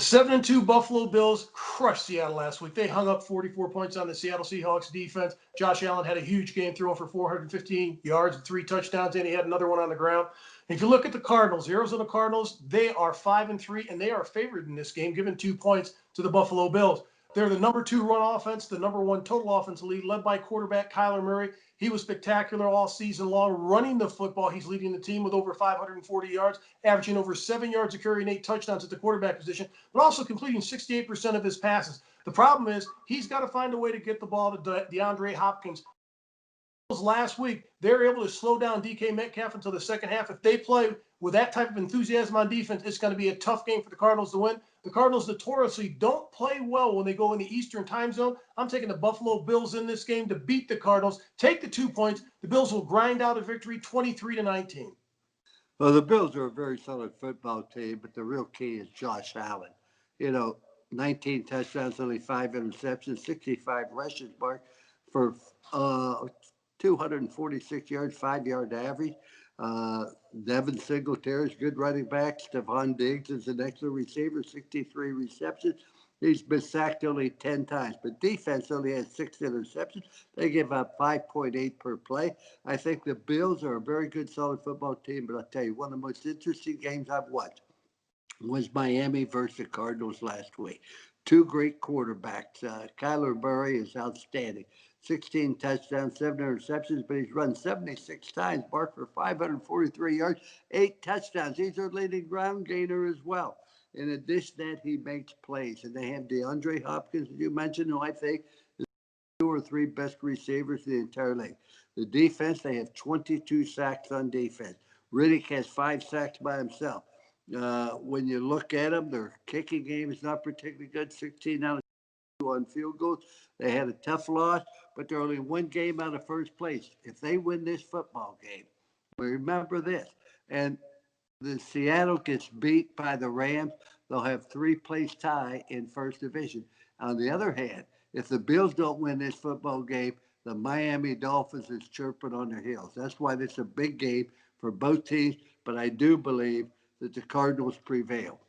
The 7-2 Buffalo Bills crushed Seattle last week. They hung up 44 points on the Seattle Seahawks defense. Josh Allen had a huge game, throwing for 415 yards and 3 touchdowns, and he had another one on the ground. And if you look at the Cardinals, the Arizona Cardinals, they are 5-3, and they are favored in this game, giving 2 points to the Buffalo Bills. They're the number 2 run offense, the number 1 total offensive lead, led by quarterback Kyler Murray. He was spectacular all season long running the football. He's leading the team with over 540 yards, averaging over 7 yards a carry and 8 touchdowns at the quarterback position, but also completing 68% of his passes. The problem is he's got to find a way to get the ball to DeAndre Hopkins. Last week, they were able to slow down DK Metcalf until the second half. If they play with that type of enthusiasm on defense, it's going to be a tough game for the Cardinals to win. The Cardinals notoriously don't play well when they go in the Eastern time zone. I'm taking the Buffalo Bills in this game to beat the Cardinals. Take the 2 points. The Bills will grind out a victory 23-19. Well, the Bills are a very solid football team, but the real key is Josh Allen. You know, 19 touchdowns, only 5 interceptions, 65 rushes, Mark, for 246 yards, 5-yard average. Devin Singletary's good running back. Stephon Diggs is an excellent receiver, 63 receptions. He's been sacked only 10 times, but defense only has 6 interceptions. They give up 5.8 per play. I think the Bills are a very good, solid football team, but I'll tell you, one of the most interesting games I've watched was Miami versus the Cardinals last week. 2 great quarterbacks. Kyler Murray is outstanding. 16 touchdowns, 7 interceptions, but he's run 76 times, marked for 543 yards, 8 touchdowns. He's their leading ground gainer as well. In addition to that, he makes plays. And they have DeAndre Hopkins, as you mentioned, who I think is 2 or 3 best receivers in the entire league. The defense, they have 22 sacks on defense. Riddick has 5 sacks by himself. When you look at them, their kicking game is not particularly good, 16 out of 2 on field goals. They had a tough loss, but they're only 1 game out of first place. If they win this football game, remember this, and the Seattle gets beat by the Rams, they'll have 3-place tie in first division. On the other hand, if the Bills don't win this football game, the Miami Dolphins is chirping on their heels. That's why this is a big game for both teams, but I do believe that the Cardinals prevail.